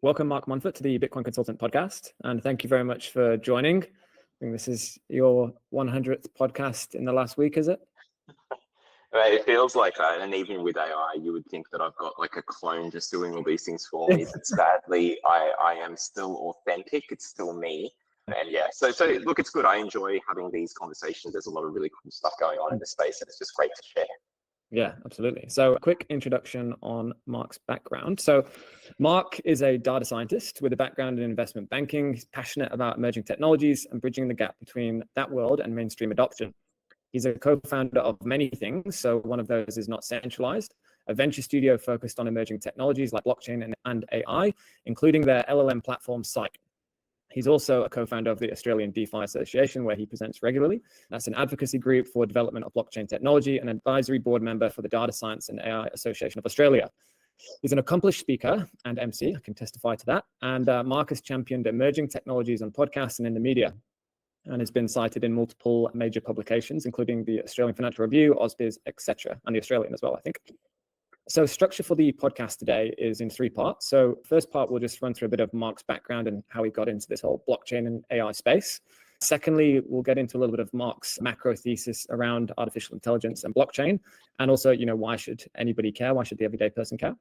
Welcome, Mark Monfort, to the Bitcoin Consultant podcast. And thank you very much for joining. I think this is your 100th podcast in the last week, is it? It feels like that. And even with AI, you would think that I've got like a clone just doing all these things for me. But sadly, I am still authentic. It's still me. And yeah, so look, it's good. I enjoy having these conversations. There's a lot of really cool stuff going on in the space, and it's just great to share. Yeah, absolutely. So a quick introduction on Mark's background. So Mark is a data scientist with a background in investment banking. He's passionate about emerging technologies and bridging the gap between that world and mainstream adoption. He's a co-founder of many things. So one of those is Not Centralized, a venture studio focused on emerging technologies like blockchain and AI, including their LLM platform site. He's also a co-founder of the Australian DeFi Association, where he presents regularly. That's an advocacy group for development of blockchain technology and an advisory board member for the Data Science and AI Association of Australia. He's an accomplished speaker and MC, I can testify to that. And Mark has championed emerging technologies on podcasts and in the media, and has been cited in multiple major publications, including the Australian Financial Review, AusBiz, etc., and the Australian as well, I think. So structure for the podcast today is in three parts. So first part, we'll just run through a bit of Mark's background and how he got into this whole blockchain and AI space. Secondly, we'll get into a little bit of Mark's macro thesis around artificial intelligence and blockchain. And also, why should anybody care? Why should the everyday person care?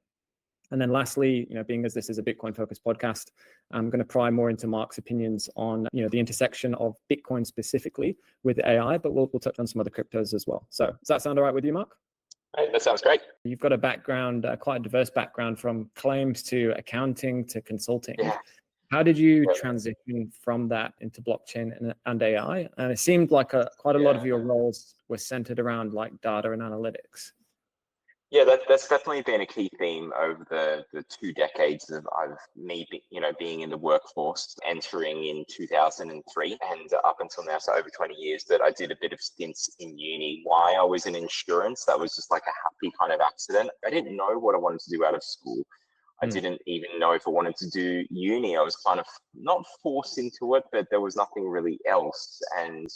And then lastly, being as this is a Bitcoin focused podcast, I'm going to pry more into Mark's opinions on, the intersection of Bitcoin specifically with AI, but we'll touch on some other cryptos as well. So does that sound all right with you, Mark? Right, that sounds great. You've got a background, quite a diverse background, from claims to accounting to consulting. Yeah. How did you transition from that into blockchain and AI? And it seemed like quite a lot of your roles were centered around like data and analytics. Yeah, that's definitely been a key theme over the 2 decades of me being in the workforce, entering in 2003 and up until now, so over 20 years that I did a bit of stints in uni. Why I was in insurance, that was just like a happy kind of accident. I didn't know what I wanted to do out of school. I didn't even know if I wanted to do uni. I was kind of not forced into it, but there was nothing really else. And,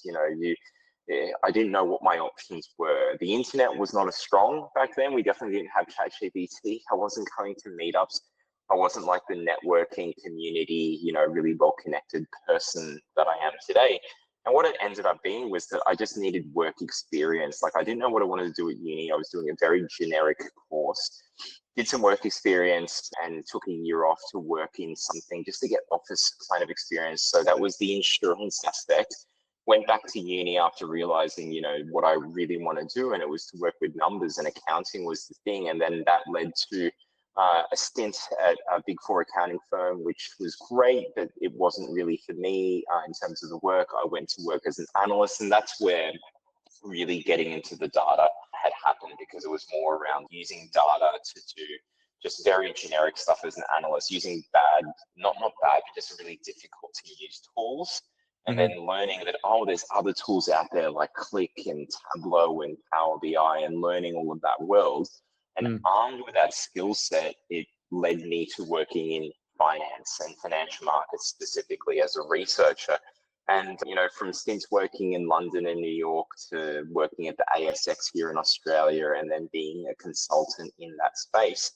I didn't know what my options were. The internet was not as strong back then. We definitely didn't have ChatGPT. I wasn't going to meetups. I wasn't like the networking community, really well-connected person that I am today. And what it ended up being was that I just needed work experience. Like I didn't know what I wanted to do at uni. I was doing a very generic course, did some work experience and took a year off to work in something just to get office kind of experience. So that was the insurance aspect. Went back to uni after realizing, what I really want to do, and it was to work with numbers, and accounting was the thing. And then that led to a stint at a Big Four accounting firm, which was great, but it wasn't really for me in terms of the work. I went to work as an analyst, and that's where really getting into the data had happened, because it was more around using data to do just very generic stuff as an analyst, using not bad, but just really difficult to use tools. And then learning that, there's other tools out there like Click and Tableau and Power BI, and learning all of that world. And armed with that skill set, it led me to working in finance and financial markets specifically as a researcher. And, from stints working in London and New York to working at the ASX here in Australia, and then being a consultant in that space,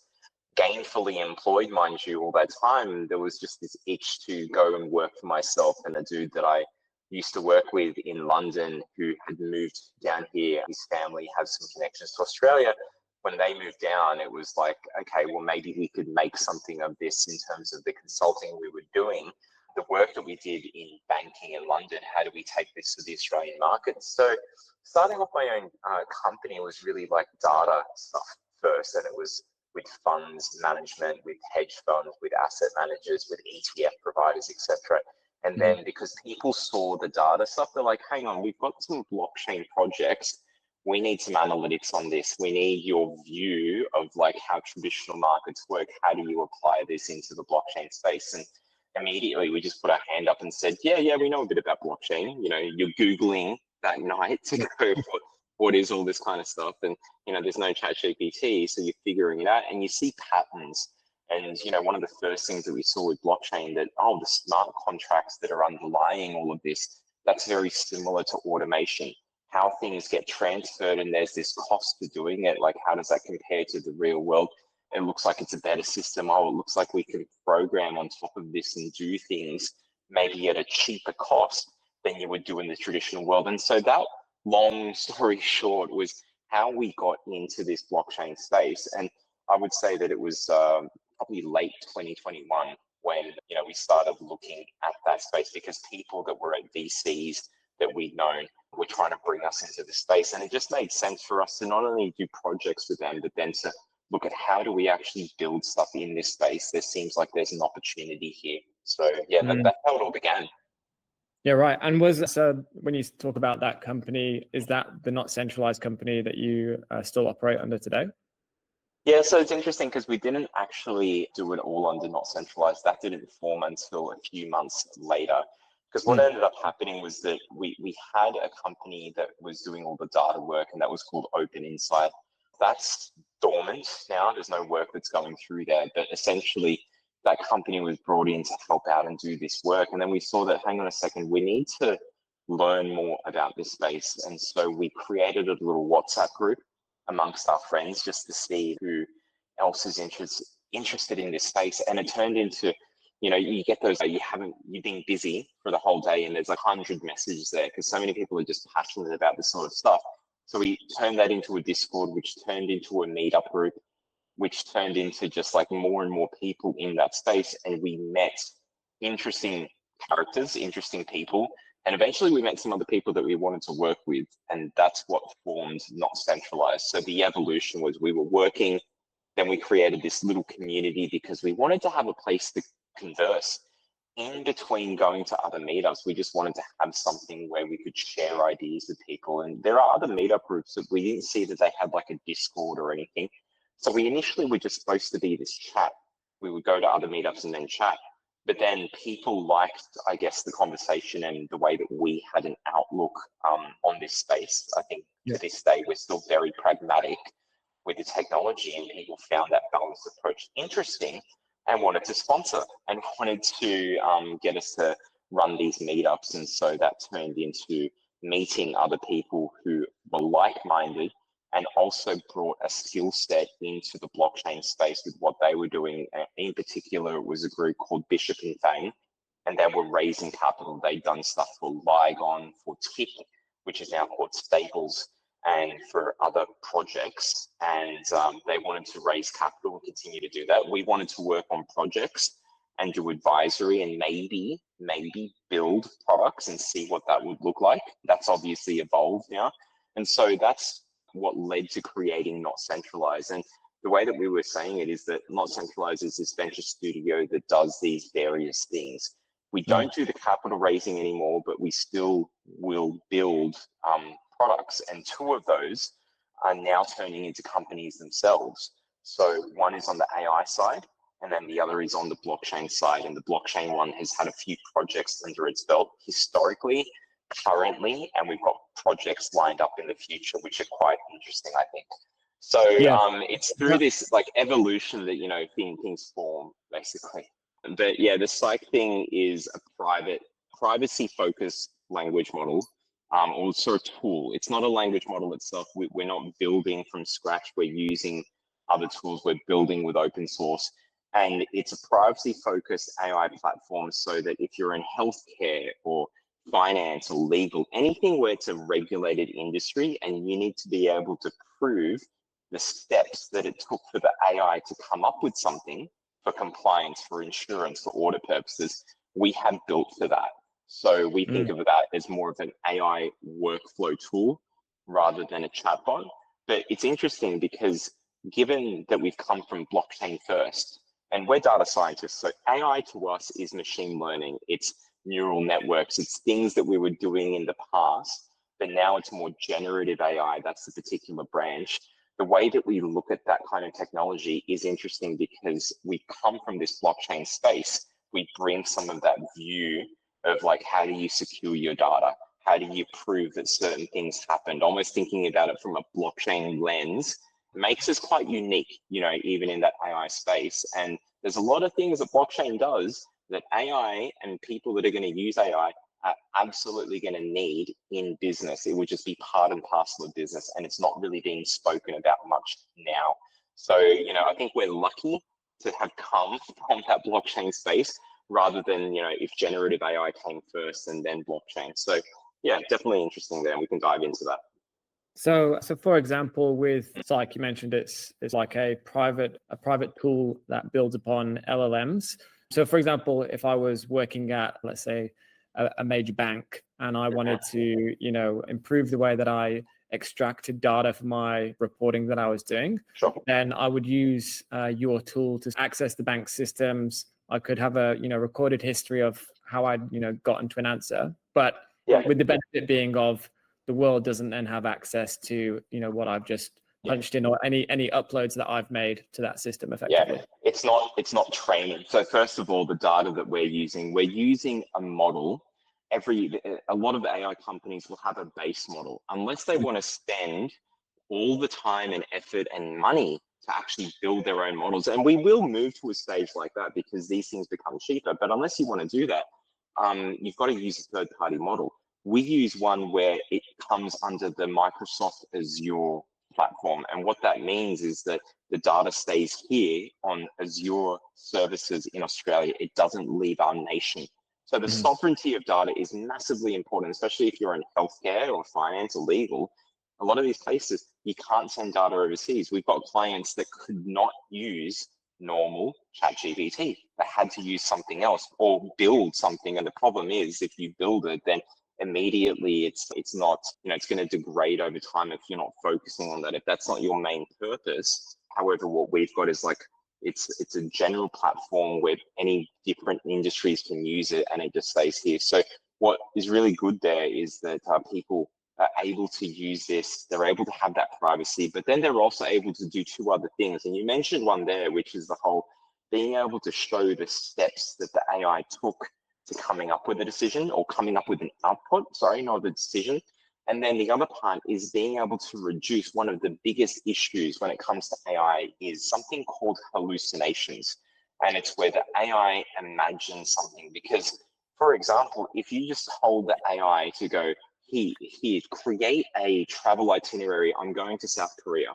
gainfully employed, mind you, all that time, there was just this itch to go and work for myself. And a dude that I used to work with in London who had moved down here, his family has some connections to Australia. When they moved down, it was like, okay, well, maybe we could make something of this in terms of the consulting we were doing, the work that we did in banking in London. How do we take this to the Australian market? So starting off my own company was really like data stuff first, and it was with funds management, with hedge funds, with asset managers, with ETF providers, etc. And then because people saw the data stuff, they're like, hang on, we've got some blockchain projects. We need some analytics on this. We need your view of like how traditional markets work. How do you apply this into the blockchain space? And immediately we just put our hand up and said, yeah, we know a bit about blockchain. You're Googling that night to go, what is all this kind of stuff? And, there's no ChatGPT, so you're figuring it out and you see patterns. And, one of the first things that we saw with blockchain, that, the smart contracts that are underlying all of this, that's very similar to automation. How things get transferred, and there's this cost to doing it. Like, how does that compare to the real world? it looks like it's a better system. Oh, it looks like we can program on top of this and do things maybe at a cheaper cost than you would do in the traditional world. And so that, long story short, was how we got into this blockchain space. And I would say that it was probably late 2021 when we started looking at that space, because people that were at VCs that we'd known were trying to bring us into the space. And it just made sense for us to not only do projects with them, but then to look at how do we actually build stuff in this space. There seems like there's an opportunity here. So yeah, that's how it all began. Yeah, right. And when you talk about that company, is that the Not Centralized company that you still operate under today? Yeah, so it's interesting because we didn't actually do it all under Not Centralized. That didn't form until a few months later. Because what ended up happening was that we had a company that was doing all the data work, and that was called Open Insight. That's dormant now. There's no work that's going through there. But essentially, that company was brought in to help out and do this work. And then we saw that, hang on a second, we need to learn more about this space. And so we created a little WhatsApp group amongst our friends just to see who else is interested in this space. And it turned into, you get those, you've been busy for the whole day and there's like 100 messages there because so many people are just passionate about this sort of stuff. So we turned that into a Discord, which turned into a meetup group, which turned into just like more and more people in that space. And we met interesting characters, interesting people. And eventually we met some other people that we wanted to work with. And that's what formed Not Centralized. So the evolution was we were working, then we created this little community because we wanted to have a place to converse. In between going to other meetups, we just wanted to have something where we could share ideas with people. And there are other meetup groups that we didn't see that they had like a Discord or anything. So we initially were just supposed to be this chat. We would go to other meetups and then chat. But then people liked, I guess, the conversation and the way that we had an outlook on this space. I think to this day, we're still very pragmatic with the technology, and people found that balanced approach interesting and wanted to sponsor and wanted to get us to run these meetups. And so that turned into meeting other people who were like-minded and also brought a skill set into the blockchain space with what they were doing. In particular, it was a group called Bishop and Fang, and they were raising capital. They'd done stuff for Ligon, for Tip, which is now called Staples, and for other projects. And they wanted to raise capital and continue to do that. We wanted to work on projects and do advisory and maybe build products and see what that would look like. That's obviously evolved now. And so that's what led to creating Not Centralized. And the way that we were saying it is that Not Centralized is this venture studio that does these various things. We don't do the capital raising anymore, but we still will build products. And two of those are now turning into companies themselves. So one is on the AI side, and then the other is on the blockchain side. And the blockchain one has had a few projects under its belt historically, currently, and we've got projects lined up in the future, which are quite interesting, I think. So it's through this like evolution that, things form basically. But yeah, the Psych thing is a privacy-focused language model, also a tool. It's not a language model itself. We're not building from scratch. We're using other tools. We're building with open source. And it's a privacy-focused AI platform so that if you're in healthcare or finance or legal, anything where it's a regulated industry and you need to be able to prove the steps that it took for the AI to come up with something for compliance, for insurance, for audit purposes, we have built for that. So we think of that as more of an AI workflow tool rather than a chatbot. But it's interesting because given that we've come from blockchain first, and we're data scientists, so AI to us is machine learning. It's neural networks. It's things that we were doing in the past, but now it's more generative AI. That's the particular branch. The way that we look at that kind of technology is interesting because we come from this blockchain space. We bring some of that view of like, how do you secure your data? How do you prove that certain things happened? Almost thinking about it from a blockchain lens makes us quite unique, even in that AI space. And there's a lot of things that blockchain does that AI and people that are going to use AI are absolutely going to need in business. It would just be part and parcel of business, and it's not really being spoken about much now. So, I think we're lucky to have come from that blockchain space rather than, if generative AI came first and then blockchain. So yeah, definitely interesting there. And we can dive into that. So for example, like you mentioned, it's like a private tool that builds upon LLMs. So for example, if I was working at, let's say, a major bank and I wanted to, improve the way that I extracted data for my reporting that I was doing, Sure. then I would use your tool to access the bank's systems. I could have a, recorded history of how I'd, gotten to an answer, but with the benefit being of the world doesn't then have access to, what I've just punched in or any uploads that I've made to that system effectively. Yeah, it's not training. So first of all, the data that we're using a model. A lot of the AI companies will have a base model unless they want to spend all the time and effort and money to actually build their own models. And we will move to a stage like that because these things become cheaper. But unless you want to do that, you've got to use a third-party model. We use one where it comes under the Microsoft Azure platform. And what that means is that the data stays here on Azure services in Australia. It doesn't leave our nation. So the sovereignty of data is massively important, especially if you're in healthcare or finance or legal. A lot of these places, you can't send data overseas. We've got clients that could not use normal ChatGPT. They had to use something else or build something. And the problem is, if you build it, then immediately it's not, it's going to degrade over time if you're not focusing on that, if that's not your main purpose. However, what we've got is like, it's a general platform where any different industries can use it and it just stays here. So what is really good there is that people are able to use this, they're able to have that privacy, but then they're also able to do two other things. And you mentioned one there, which is the whole being able to show the steps that the AI took to coming up with a decision or coming up with an output, not a decision. And then the other part is being able to reduce one of the biggest issues when it comes to AI is something called hallucinations. And it's where the AI imagines something. Because, for example, if you just hold the AI to go, here, create a travel itinerary, I'm going to South Korea.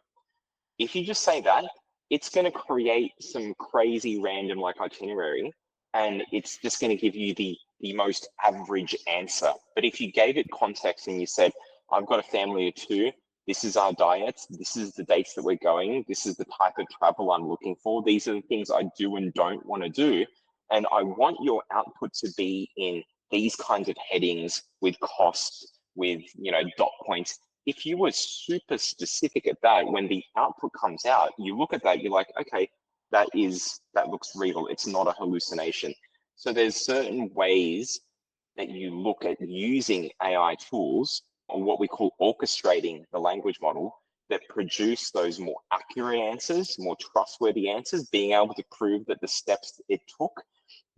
If you just say that, it's going to create some crazy random itinerary, and it's just going to give you the most average answer. But if you gave it context and you said, I've got a family of two, this is our diets, this is the dates that we're going, this is the type of travel I'm looking for, these are the things I do and don't want to do, and I want your output to be in these kinds of headings with costs, with dot points. If you were super specific at that, when the output comes out, you look at that, you're like, okay, that looks real. It's not a hallucination. So there's certain ways that you look at using AI tools, or what we call orchestrating the language model, that produce those more accurate answers, more trustworthy answers, being able to prove that the steps it took.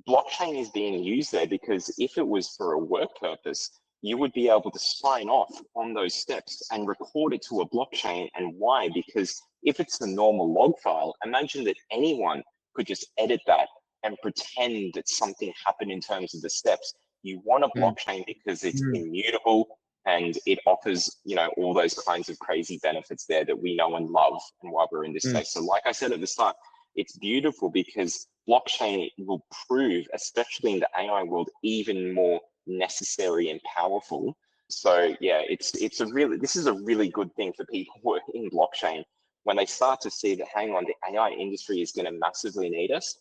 Blockchain is being used there because if it was for a work purpose, you would be able to sign off on those steps and record it to a blockchain. And why? Because if it's a normal log file, imagine that anyone could just edit that and pretend that something happened in terms of the steps. You want a blockchain because it's immutable and it offers, all those kinds of crazy benefits there that we know and love and why we're in this space. So like I said at the start, it's beautiful because blockchain will prove, especially in the AI world, even more necessary and powerful. So yeah, this is a really good thing for people who are in blockchain. When they start to see that, hang on, the AI industry is going to massively need us,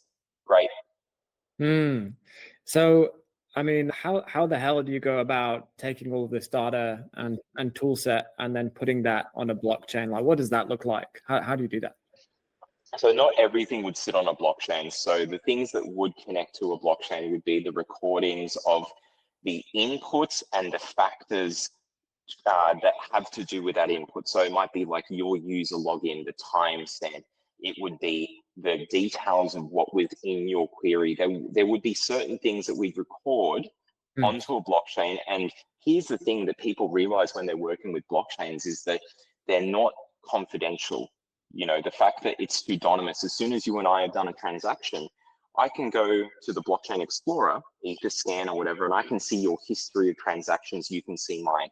great. So, I mean, how the hell do you go about taking all of this data and tool set and then putting that on a blockchain? Like, what does that look like? How do you do that? So not everything would sit on a blockchain. So the things that would connect to a blockchain would be the recordings of the inputs and the factors that have to do with that input. So it might be like your user login, the timestamp. It would be the details of what was in your query. There would be certain things that we'd record onto a blockchain. And here's the thing that people realize when they're working with blockchains is that they're not confidential. The fact that it's pseudonymous, as soon as you and I have done a transaction, I can go to the blockchain explorer, Etherscan or whatever, and I can see your history of transactions. You can see mine.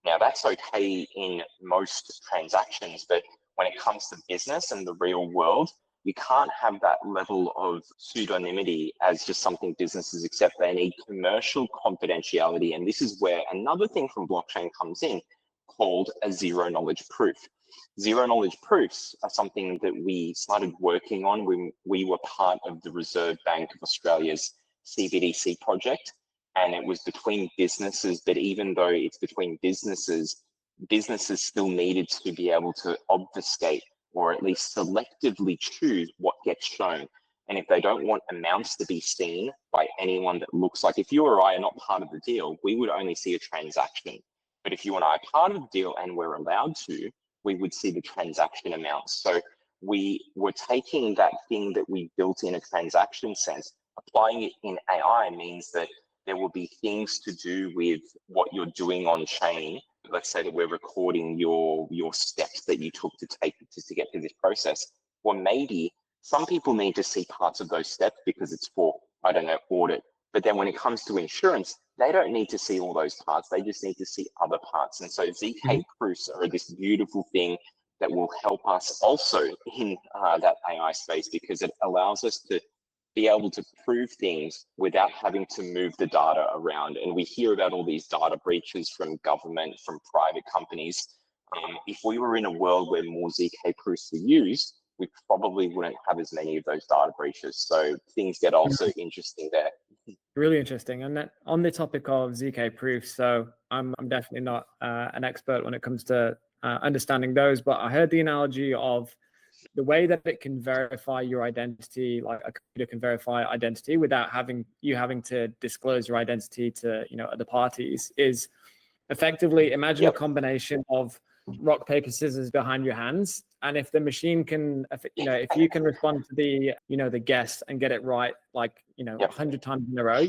Now that's okay in most transactions, but when it comes to business and the real world, you can't have that level of pseudonymity as just something businesses accept. They need commercial confidentiality. And this is where another thing from blockchain comes in, called a zero knowledge proof. Zero knowledge proofs are something that we started working on when we were part of the Reserve Bank of Australia's CBDC project. And it was between businesses, but even though it's between businesses, businesses still needed to be able to obfuscate or at least selectively choose what gets shown. And if they don't want amounts to be seen by anyone that looks like, if you or I are not part of the deal, we would only see a transaction. But if you and I are part of the deal and we're allowed to, we would see the transaction amounts. So we were taking that thing that we built in a transaction sense, applying it in AI means that there will be things to do with what you're doing on chain. Let's say that we're recording your steps that you took to get to this process. Well, maybe some people need to see parts of those steps because it's for, I don't know, audit. But then when it comes to insurance, they don't need to see all those parts. They just need to see other parts. And so ZK proofs are this beautiful thing that will help us also in that AI space, because it allows us to be able to prove things without having to move the data around. And we hear about all these data breaches from government, from private companies. If we were in a world where more ZK proofs were used, we probably wouldn't have as many of those data breaches. So things get also interesting there. Really interesting. And that, on the topic of ZK proofs, so I'm definitely not an expert when it comes to understanding those, but I heard the analogy of the way that it can verify your identity, like a computer can verify identity without having to disclose your identity to other parties, is effectively, imagine a combination of rock, paper, scissors behind your hands. And if the machine can, if you can respond to the guess and get it right, 100 times in a row,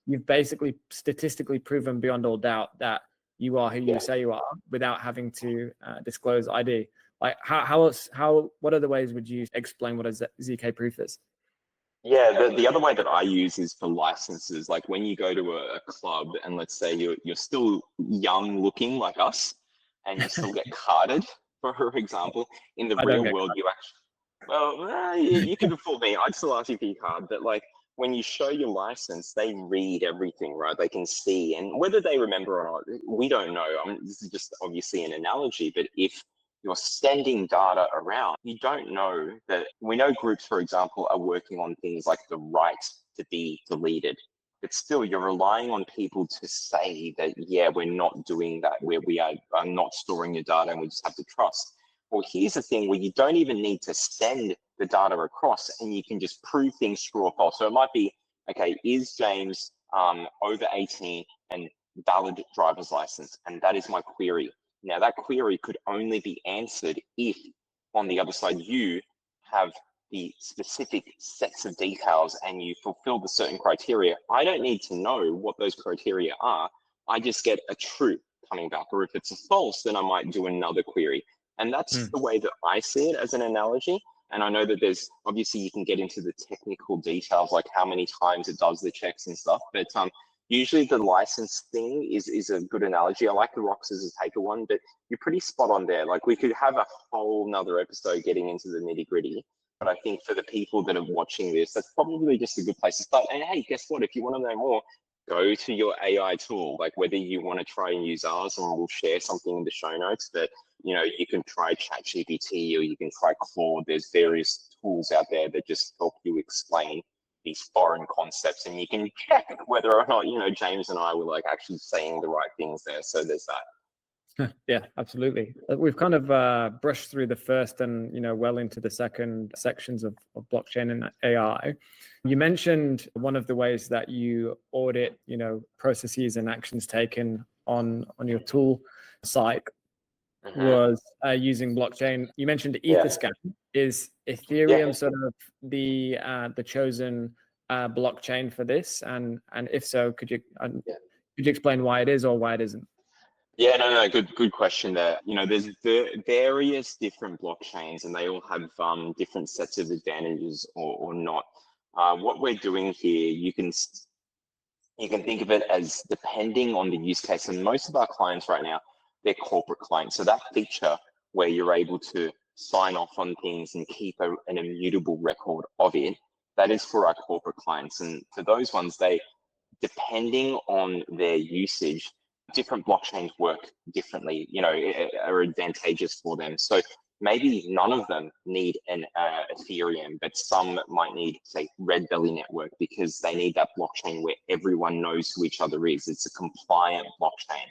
you've basically statistically proven beyond all doubt that you are who you say you are without having to disclose ID. Like what other ways would you explain what a ZK proof is? Yeah, the other way that I use is for licenses. Like when you go to a club and let's say you're still young looking like us and you still get carded, for example, in the real world, you actually, you can fool me. I'd still ask you for your card, but like when you show your license, they read everything, right? They can see, and whether they remember or not, we don't know. I mean, this is just obviously an analogy, but if you're sending data around, you don't know that. We know groups, for example, are working on things like the right to be deleted, but still you're relying on people to say that, yeah, we're not doing that, where we are not storing your data and we just have to trust. Well, here's the thing where you don't even need to send the data across and you can just prove things true or false. So it might be, okay, is James over 18 and valid driver's license? And that is my query. Now, that query could only be answered if on the other side you have the specific sets of details and you fulfill the certain criteria. I don't need to know what those criteria are. I just get a true coming back. Or if it's a false, then I might do another query. And that's the way that I see it as an analogy. And I know that there's, obviously you can get into the technical details, like how many times it does the checks and stuff, but usually the license thing is a good analogy. I like the rock, scissors, paper one, but you're pretty spot on there. Like we could have a whole nother episode getting into the nitty gritty, but I think for the people that are watching this, that's probably just a good place to start. And hey, guess what? If you want to know more, go to your AI tool, like whether you want to try and use ours, and we'll share something in the show notes, but you can try ChatGPT or you can try Claude. There's various tools out there that just help you explain these foreign concepts, and you can check whether or not James and I were like actually saying the right things there. So there's that. Yeah, absolutely. We've kind of brushed through the first and well into the second sections of blockchain and AI. You mentioned one of the ways that you audit processes and actions taken on your tool site was using blockchain. You mentioned Etherscan. Is Ethereum sort of the chosen blockchain for this? And if so, could you explain why it is or why it isn't? Yeah, no, good question there. There's the various different blockchains, and they all have different sets of advantages or not. What we're doing here, you can think of it as depending on the use case. And most of our clients right now, they're corporate clients. So that feature where you're able to sign off on things and keep an immutable record of it. That is for our corporate clients. And for those ones, depending on their usage, different blockchains work differently, are advantageous for them. So maybe none of them need an Ethereum, but some might need, say, Red Belly Network, because they need that blockchain where everyone knows who each other is. It's a compliant blockchain.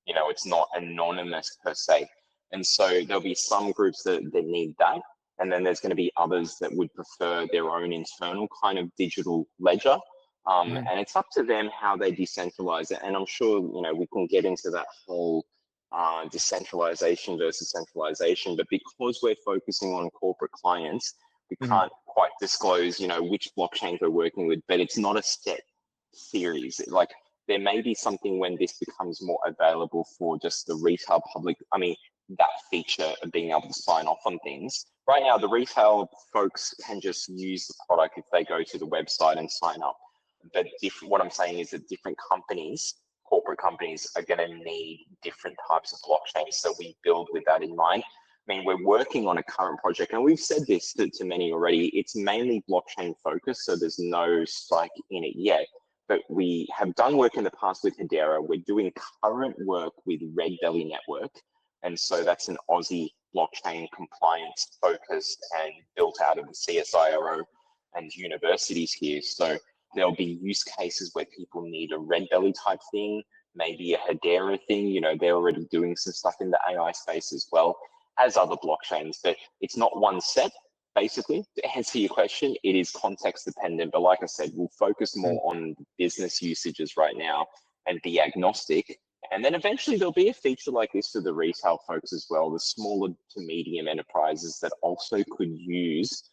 It's not anonymous per se. And so there'll be some groups that need that. And then there's going to be others that would prefer their own internal kind of digital ledger. And it's up to them how they decentralize it. And I'm sure, we can get into that whole decentralization versus centralization. But because we're focusing on corporate clients, we can't quite disclose, which blockchains we're working with, but it's not a set series. Like, there may be something when this becomes more available for just the retail public. That feature of being able to sign off on things. Right now, the retail folks can just use the product if they go to the website and sign up. But what I'm saying is that different companies, corporate companies, are going to need different types of blockchains. So we build with that in mind. We're working on a current project, and we've said this to many already. It's mainly blockchain focused, so there's no spike in it yet. But we have done work in the past with Hedera. We're doing current work with Red Belly Network. And so that's an Aussie blockchain compliance focused and built out of the CSIRO and universities here. So there'll be use cases where people need a Red Belly type thing, maybe a Hedera thing. They're already doing some stuff in the AI space as well as other blockchains, but it's not one set. Basically, to answer your question, it is context dependent. But like I said, we'll focus more on business usages right now and be agnostic. And then eventually there'll be a feature like this for the retail folks as well, the smaller to medium enterprises that also could use.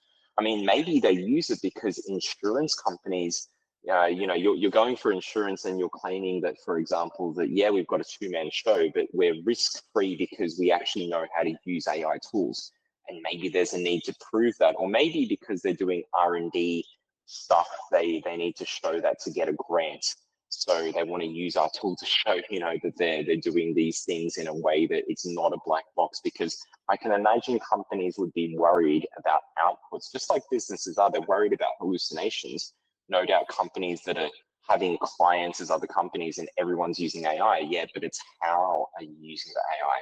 Maybe they use it because insurance companies, you're going for insurance and you're claiming that, for example, that, we've got a two-man show, but we're risk-free because we actually know how to use AI tools. And maybe there's a need to prove that, or maybe because they're doing R&D stuff, they need to show that to get a grant. So they want to use our tool to show, that they're doing these things in a way that it's not a black box, because I can imagine companies would be worried about outputs, just like businesses are. They're worried about hallucinations. No doubt companies that are having clients as other companies and everyone's using AI, but it's how are you using the AI?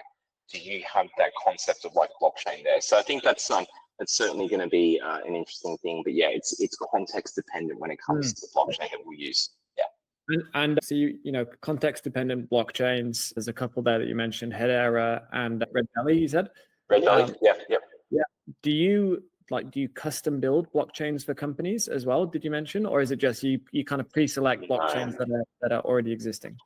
Do you have that concept of like blockchain there? So I think that's certainly going to be an interesting thing. But it's context dependent when it comes to the blockchain that we'll use. And so context dependent blockchains. There's a couple there that you mentioned, Hedera and Red Belly. You said Red Belly, yeah. Do you custom build blockchains for companies as well? Did you mention, or is it just you kind of pre-select blockchains that are already existing?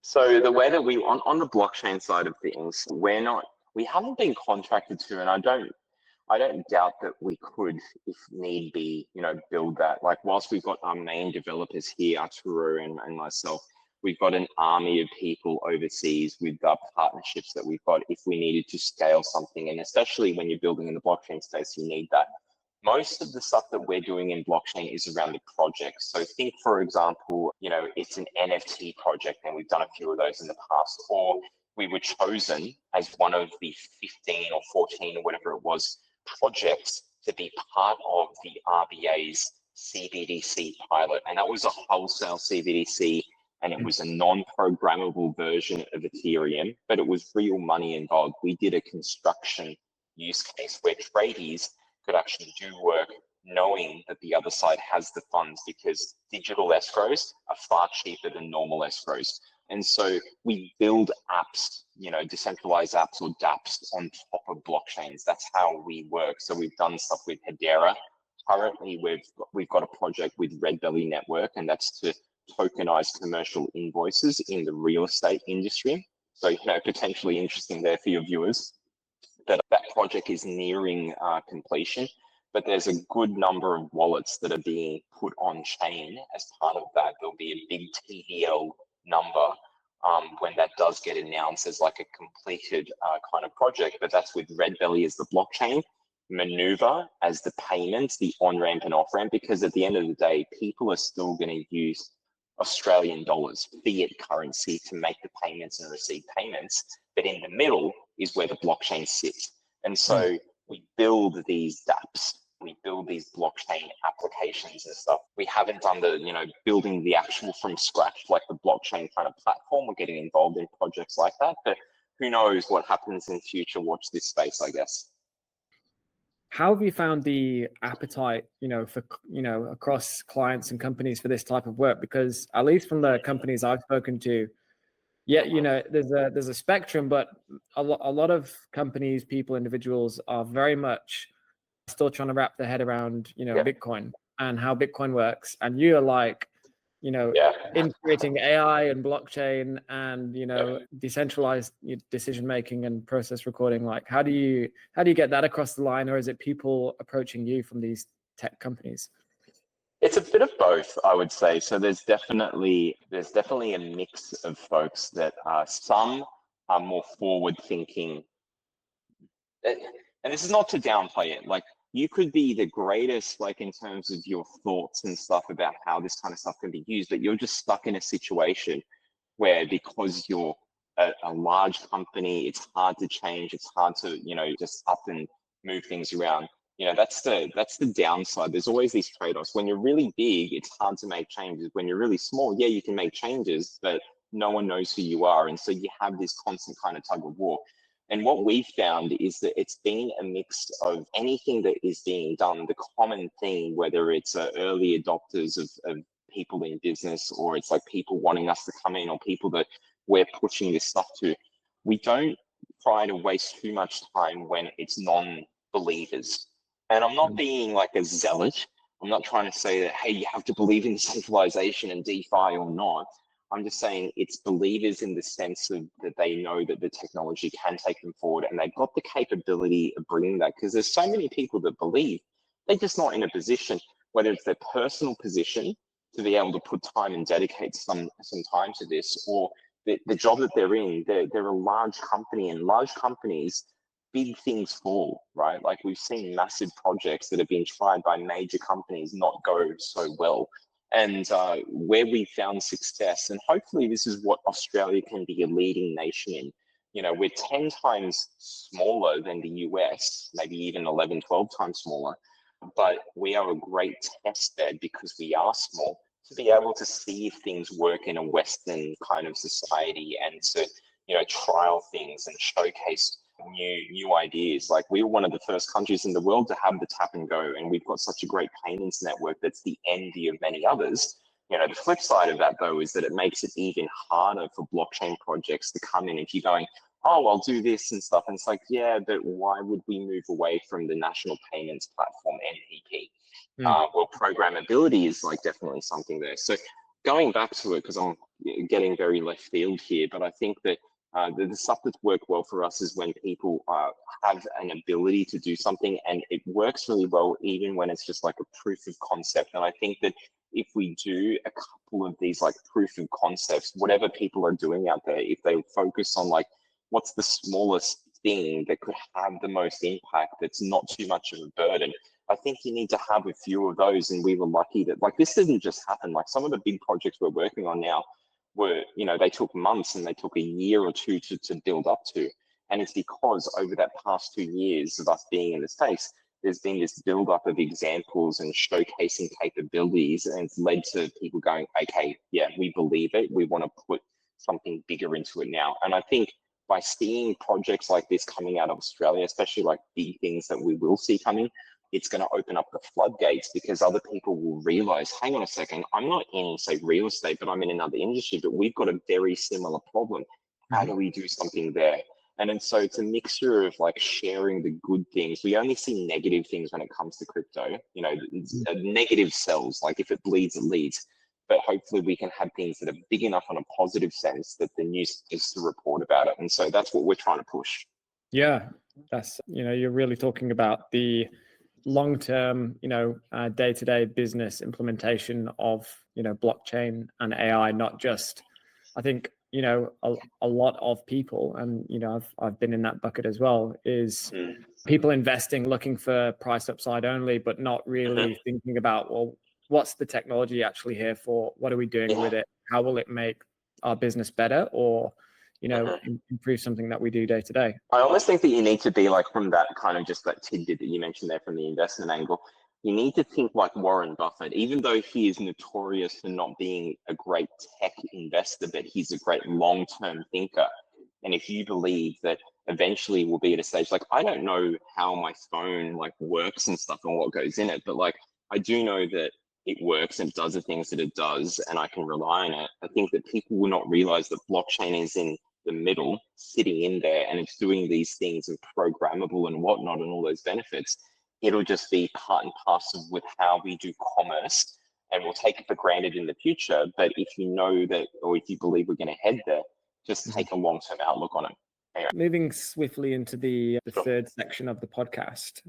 So the way that we on the blockchain side of things, we haven't been contracted to, and I don't doubt that we could, if need be, build that. Like, whilst we've got our main developers here, Arturo and myself, we've got an army of people overseas with partnerships that we've got if we needed to scale something. And especially when you're building in the blockchain space, you need that. Most of the stuff that we're doing in blockchain is around the project. So think, for example, it's an NFT project, and we've done a few of those in the past, or we were chosen as one of the 15 or 14 or whatever it was projects to be part of the RBA's CBDC pilot. And that was a wholesale CBDC, and it was a non-programmable version of Ethereum, but it was real money involved. We did a construction use case where tradies could actually do work knowing that the other side has the funds, because digital escrows are far cheaper than normal escrows. And so we build apps, decentralized apps or dApps on top of blockchains. That's how we work. So we've done stuff with Hedera. Currently, we've got a project with Red Belly Network, and that's to tokenize commercial invoices in the real estate industry. So, potentially interesting there for your viewers. That project is nearing completion, but there's a good number of wallets that are being put on chain as part of that. There'll be a big TVL number when that does get announced as like a completed kind of project, but that's with Red Belly as the blockchain, Maneuver as the payments, the on-ramp and off-ramp, because at the end of the day, people are still going to use Australian dollars, fiat currency, to make the payments and receive payments. But in the middle is where the blockchain sits. And so we build these dApps, we build these blockchain applications and stuff. We haven't done the, building the actual from scratch, like the blockchain kind of platform. We're getting involved in projects like that, but who knows what happens in future. Watch this space, I guess. How have you found the appetite, for, across clients and companies for this type of work? Because at least from the companies I've spoken to, there's a spectrum, but a lot of companies, people, individuals are very much still trying to wrap their head around, Bitcoin and how Bitcoin works. And you are like, integrating AI and blockchain and, decentralized decision making and process recording. Like, how do you get that across the line, or is it people approaching you from these tech companies? It's a bit of both, I would say. So there's definitely a mix of folks that some are more forward thinking. And this is not to downplay it. Like, you could be the greatest, like, in terms of your thoughts and stuff about how this kind of stuff can be used, but you're just stuck in a situation where, because you're a large company, it's hard to change. It's hard to, just up and move things around. That's the downside. There's always these trade-offs. When you're really big, it's hard to make changes. When you're really small, you can make changes, but no one knows who you are. And so you have this constant kind of tug of war. And what we've found is that it's been a mix of anything that is being done. The common theme, whether it's early adopters of people in business, or it's like people wanting us to come in, or people that we're pushing this stuff to, we don't try to waste too much time when it's non-believers. And I'm not being like a zealot. I'm not trying to say that, hey, you have to believe in decentralization and DeFi or not. I'm just saying it's believers in the sense of that they know that the technology can take them forward, and they've got the capability of bringing that, because there's so many people that believe they're just not in a position, whether it's their personal position to be able to put time and dedicate some time to this, or the job that they're in. They're a large company, and large companies, big things fall, right? Like, we've seen massive projects that have been tried by major companies not go so well. And where we found success, and hopefully this is what Australia can be a leading nation in. We're 10 times smaller than the US, maybe even 11, 12 times smaller, but we are a great test bed, because we are small, to be able to see if things work in a Western kind of society, and to, trial things and showcase new ideas. Like, we were one of the first countries in the world to have the tap and go, and we've got such a great payments network that's the envy of many others. The flip side of that, though, is that it makes it even harder for blockchain projects to come in if you're going, oh, I'll do this and stuff. And it's like, yeah, but why would we move away from the national payments platform, NPP? Well, programmability is like definitely something there. So going back to it, because I'm getting very left field here, but I think that the stuff that's worked well for us is when people have an ability to do something, and it works really well even when it's just like a proof of concept. And I think that if we do a couple of these like proof of concepts, whatever people are doing out there, if they focus on like what's the smallest thing that could have the most impact, that's not too much of a burden, I think you need to have a few of those. And we were lucky that, like, this didn't just happen. Like, some of the big projects we're working on now were, they took months and they took a year or two to build up to. And it's because over that past 2 years of us being in the space, there's been this build up of examples and showcasing capabilities, and it's led to people going, okay, yeah, we believe it. We want to put something bigger into it now. And I think by seeing projects like this coming out of Australia, especially like big things that we will see coming, it's going to open up the floodgates, because other people will realize, hang on a second, I'm not in, say, real estate, but I'm in another industry, but we've got a very similar problem. How do we do something there? And so it's a mixture of like sharing the good things. We only see negative things when it comes to crypto. Negative sells, like if it bleeds, it leads. But hopefully we can have things that are big enough on a positive sense that the news is to report about it. And so that's what we're trying to push. Yeah, that's, you're really talking about the long-term, day-to-day business implementation of, blockchain and AI, not just, I think, a lot of people, and, I've been in that bucket as well, is people investing, looking for price upside only, but not really thinking about, well, what's the technology actually here for? What are we doing with it? How will it make our business better? Or, improve something that we do day to day. I almost think that you need to be like, from that kind of just that tidbit that you mentioned there from the investment angle, you need to think like Warren Buffett. Even though he is notorious for not being a great tech investor, but he's a great long-term thinker. And if you believe that eventually we'll be at a stage, like, I don't know how my phone like works and stuff and what goes in it, but like, I do know that it works and does the things that it does, and I can rely on it. I think that people will not realize that blockchain is in the middle, sitting in there, and it's doing these things and programmable and whatnot and all those benefits. It'll just be part and parcel with how we do commerce, and we'll take it for granted in the future. But if you know that, or if you believe we're going to head there, just take a long-term outlook on it. Anyway. Moving swiftly into the third section of the podcast,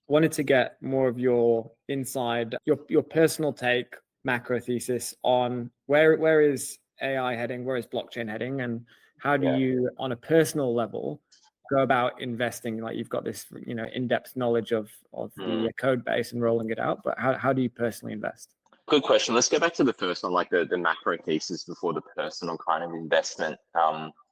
wanted to get more of your inside, your personal take, macro thesis on where is AI heading, where is blockchain heading, and how do you, on a personal level, go about investing? Like, you've got this, in-depth knowledge of the code base and rolling it out, but how do you personally invest? Good question. Let's go back to the first one, like the macro thesis before the personal kind of investment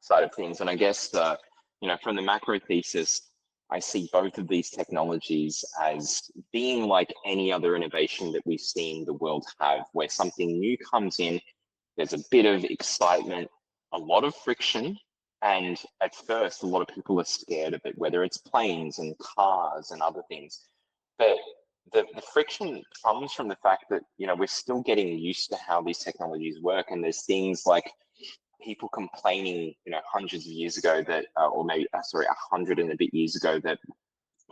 side of things. And I guess, from the macro thesis, I see both of these technologies as being like any other innovation that we've seen the world have, where something new comes in, there's a bit of excitement, a lot of friction, and at first, a lot of people are scared of it, whether it's planes and cars and other things. But the friction comes from the fact that, we're still getting used to how these technologies work. And there's things like people complaining, hundreds of years ago that, or maybe, 100 and a bit years ago, that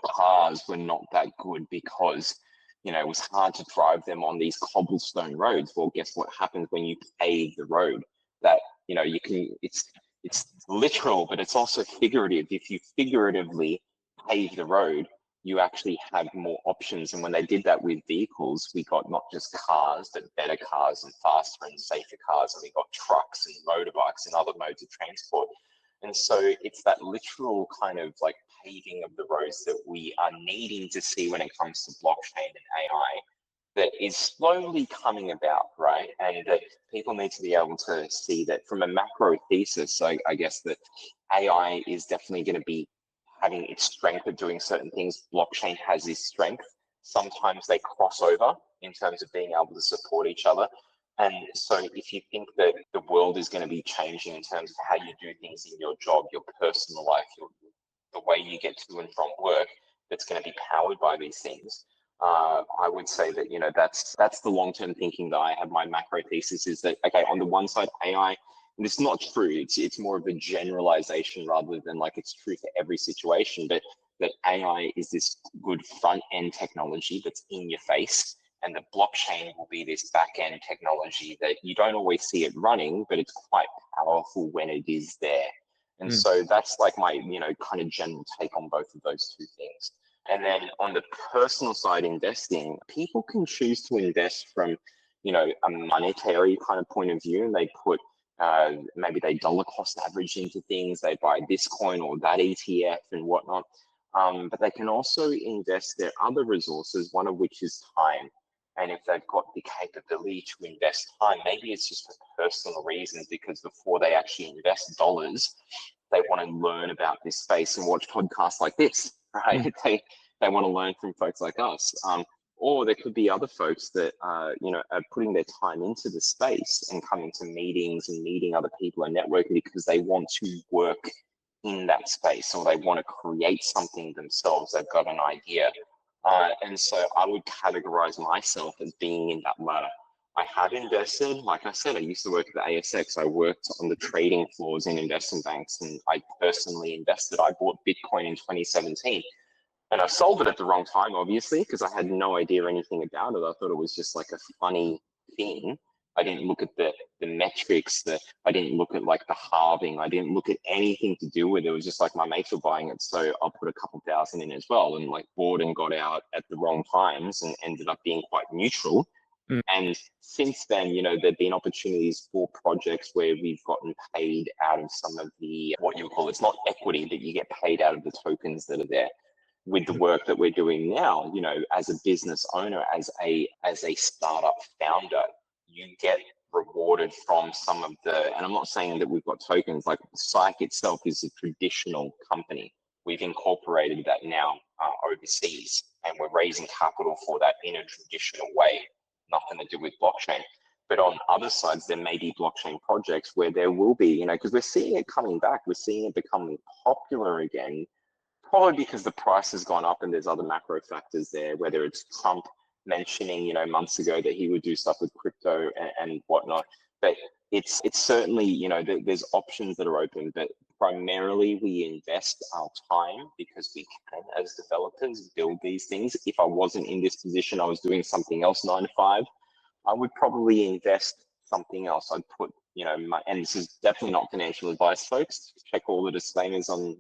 cars were not that good because, it was hard to drive them on these cobblestone roads. Well, guess what happens when you pave the road? That, you can, it's literal, but it's also figurative. If you figuratively pave the road, you actually have more options. And when they did that with vehicles, we got not just cars, but better cars and faster and safer cars. And we got trucks and motorbikes and other modes of transport. And so it's that literal kind of like paving of the roads that we are needing to see when it comes to blockchain and AI that is slowly coming about, right? And that people need to be able to see that from a macro thesis. So I guess that AI is definitely going to be having its strength of doing certain things. Blockchain has its strength. Sometimes they cross over in terms of being able to support each other. And so if you think that the world is going to be changing in terms of how you do things in your job, your personal life, the way you get to and from work, that's going to be powered by these things. I would say that, that's the long-term thinking that I have. My macro thesis is that, okay, on the one side, AI, and it's not true. It's more of a generalization rather than like it's true for every situation, but that AI is this good front-end technology that's in your face, and the blockchain will be this back-end technology that you don't always see it running, but it's quite powerful when it is there. And so that's like my, kind of general take on both of those two things. And then on the personal side, investing, people can choose to invest from, a monetary kind of point of view, and they put maybe they dollar cost average into things, they buy this coin or that ETF and whatnot. But they can also invest their other resources, one of which is time. And if they've got the capability to invest time, maybe it's just for personal reasons, because before they actually invest dollars, they want to learn about this space and watch podcasts like this, right? They want to learn from folks like us. Or there could be other folks that are putting their time into the space and coming to meetings and meeting other people and networking because they want to work in that space, or they want to create something themselves. They've got an idea. And so I would categorize myself as being in that latter. I have invested, like I said, I used to work at the ASX. I worked on the trading floors in investment banks, and I personally invested. I bought Bitcoin in 2017. And I sold it at the wrong time, obviously, because I had no idea anything about it. I thought it was just like a funny thing. I didn't look at the metrics, I didn't look at like the halving. I didn't look at anything to do with it. It was just like my mates were buying it, so I'll put a couple thousand in as well, and like bought and got out at the wrong times and ended up being quite neutral. And since then, there've been opportunities for projects where we've gotten paid out of some of the, what you call, it's not equity, but you get paid out of the tokens that are there. With the work that we're doing now, as a business owner, as a startup founder, you get rewarded from some of the, and I'm not saying that we've got tokens, like Psych itself is a traditional company. We've incorporated that now overseas, and we're raising capital for that in a traditional way, nothing to do with blockchain. But on other sides, there may be blockchain projects where there will be, you know, because we're seeing it coming back, we're seeing it becoming popular again, probably because the price has gone up and there's other macro factors there, whether it's Trump mentioning, you know, months ago that he would do stuff with crypto and whatnot. But it's certainly, you know, there's options that are open, but primarily we invest our time because we can, as developers, build these things. If I wasn't in this position, I was doing something else 9 to 5, I would probably invest something else. I'd put, you know, and this is definitely not financial advice, folks. Check all the disclaimers on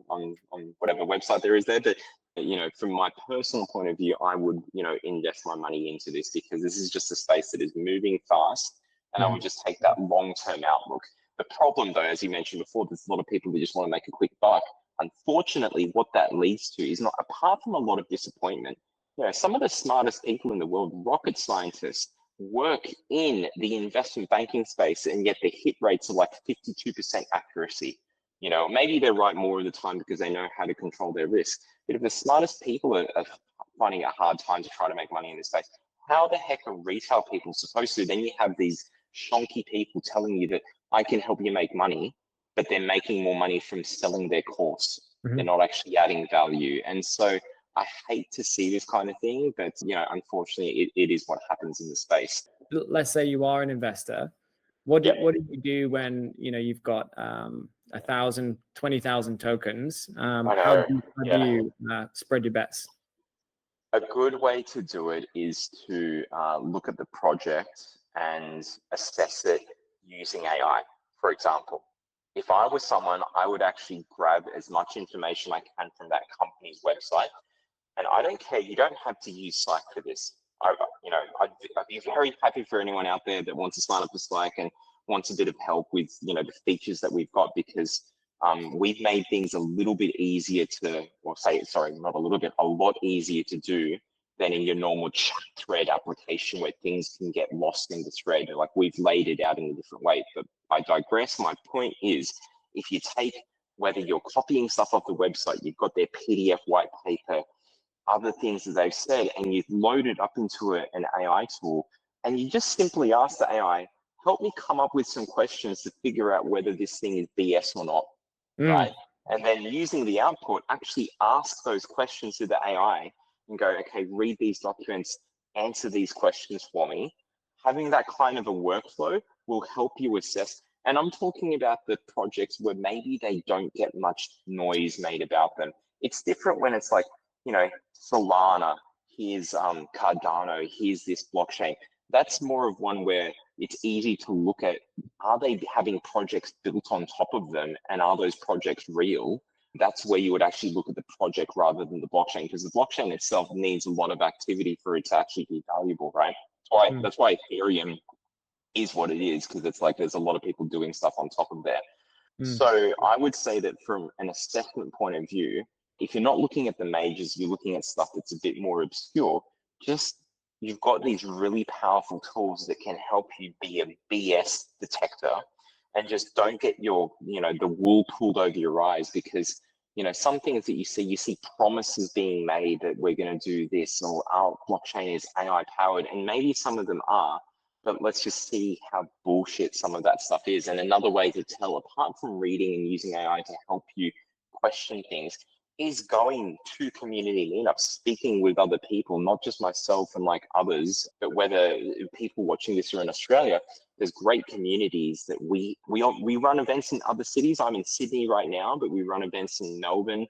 whatever website there is there. But, you know, from my personal point of view, I would, you know, invest my money into this because this is just a space that is moving fast, and I would just take that long-term outlook. The problem, though, as you mentioned before, there's a lot of people that just want to make a quick buck. Unfortunately, what that leads to is not, apart from a lot of disappointment, you know, some of the smartest people in the world, rocket scientists, work in the investment banking space, and yet the hit rates are like 52% accuracy. You know, maybe they're right more of the time because they know how to control their risk. But if the smartest people are finding it a hard time to try to make money in this space, how the heck are retail people supposed to? Then you have these shonky people telling you that I can help you make money, but they're making more money from selling their course. They're not actually adding value. And so I hate to see this kind of thing, but, you know, unfortunately, it is what happens in the space. Let's say you are an investor. What do you do when, you know, you've got 1,000, 20,000 tokens? How do you spread your bets? A good way to do it is to look at the project and assess it using AI, for example. If I was someone, I would actually grab as much information I can from that company's website. And I don't care, you don't have to use Slack for this. I'd be very happy for anyone out there that wants to sign up for Slack and wants a bit of help with, you know, the features that we've got, because we've made things a little bit easier to, or not a little bit, a lot easier to do than in your normal chat thread application where things can get lost in the thread. Like, we've laid it out in a different way. But I digress. My point is, if you take, whether you're copying stuff off the website, you've got their PDF white paper, other things that they've said, and you've loaded up into an AI tool, and you just simply ask the AI, help me come up with some questions to figure out whether this thing is BS or not, right? And then using the output, actually ask those questions to the AI and go, okay, read these documents, answer these questions for me. Having that kind of a workflow will help you assess. And I'm talking about the projects where maybe they don't get much noise made about them. It's different when it's like, you know, Solana, here's Cardano, here's this blockchain. That's more of one where it's easy to look at, are they having projects built on top of them, and are those projects real? That's where you would actually look at the project rather than the blockchain, because the blockchain itself needs a lot of activity for it to actually be valuable, right? That's why Ethereum is what it is, because it's like there's a lot of people doing stuff on top of that. So I would say that from an assessment point of view, if you're not looking at the majors, you're looking at stuff that's a bit more obscure, you've got these really powerful tools that can help you be a BS detector, and just don't get your, you know, the wool pulled over your eyes, because, you know, some things that you see promises being made that we're going to do this, or our blockchain is AI powered, and maybe some of them are, but let's just see how bullshit some of that stuff is. And another way to tell, apart from reading and using AI to help you question things, is going to community meetups, speaking with other people, not just myself and like others, but whether people watching this are in Australia, there's great communities that we run events in other cities. I'm in Sydney right now, but we run events in Melbourne,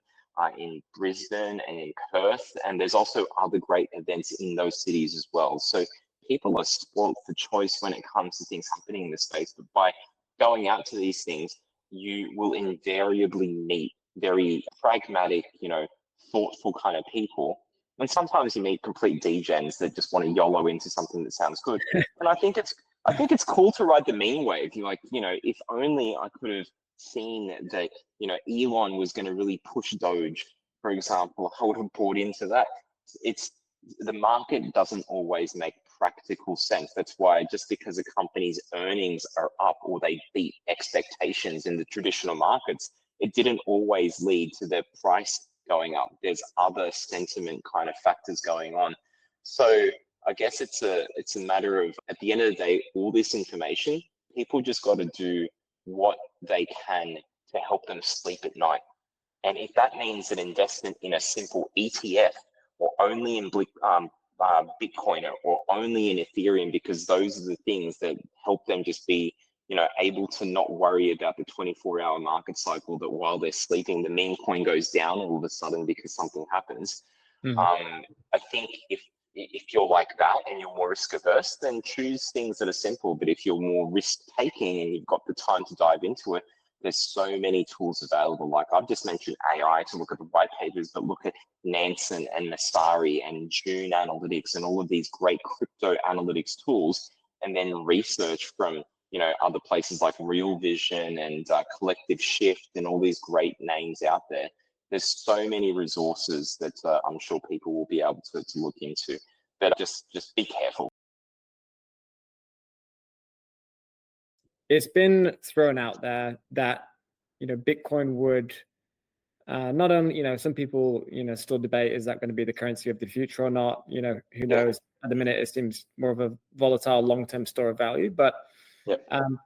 in Brisbane, and in Perth. And there's also other great events in those cities as well. So people are spoiled for choice when it comes to things happening in this space. But by going out to these things, you will invariably meet very pragmatic, you know, thoughtful kind of people. And sometimes you meet complete degens that just want to YOLO into something that sounds good. And I think it's cool to ride the meme wave. You're like, you know, if only I could have seen that, you know, Elon was going to really push Doge, for example, I would have bought into that. It's the market doesn't always make practical sense. That's why just because a company's earnings are up or they beat expectations in the traditional markets, it didn't always lead to their price going up. There's other sentiment kind of factors going on. So I guess it's a matter of, at the end of the day, all this information, people just got to do what they can to help them sleep at night. And if that means an investment in a simple ETF or only in Bitcoin or only in Ethereum, because those are the things that help them just be, able to not worry about the 24-hour market cycle, that while they're sleeping, the meme coin goes down all of a sudden because something happens. I think if you're like that and you're more risk averse, then choose things that are simple. But if you're more risk taking and you've got the time to dive into it, there's so many tools available. Like I've just mentioned AI to look at the white papers, but look at Nansen and Masari and June Analytics and all of these great crypto analytics tools, and then research from other places like Real Vision and Collective Shift and all these great names out there. There's so many resources that I'm sure people will be able to look into. But just be careful. It's been thrown out there that Bitcoin would not only some people still debate, is that going to be the currency of the future or not? Who knows? At the minute, it seems more of a volatile long-term store of value. But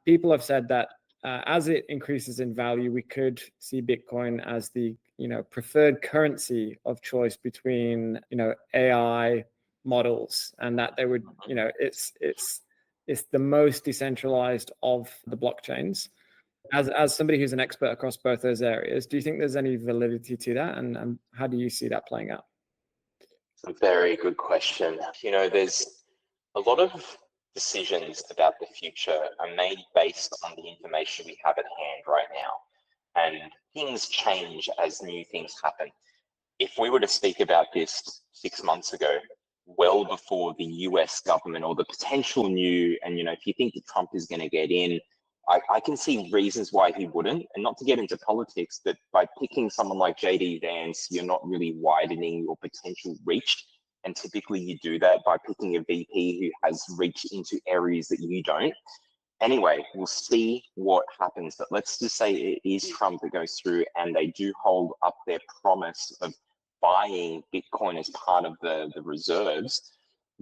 people have said that as it increases in value, we could see Bitcoin as the preferred currency of choice between AI models, and that they would it's the most decentralized of the blockchains. As somebody who's an expert across both those areas, do you think there's any validity to that, and how do you see that playing out? It's a very good question. There's a lot of decisions about the future are made based on the information we have at hand right now, and things change as new things happen. If we were to speak about this 6 months ago, well before the US government or the potential new, and if you think that Trump is going to get in, I can see reasons why he wouldn't. And not to get into politics, but by picking someone like JD Vance, you're not really widening your potential reach. And typically you do that by picking a VP who has reach into areas that you don't. Anyway, we'll see what happens. But let's just say it is Trump that goes through and they do hold up their promise of buying Bitcoin as part of the reserves.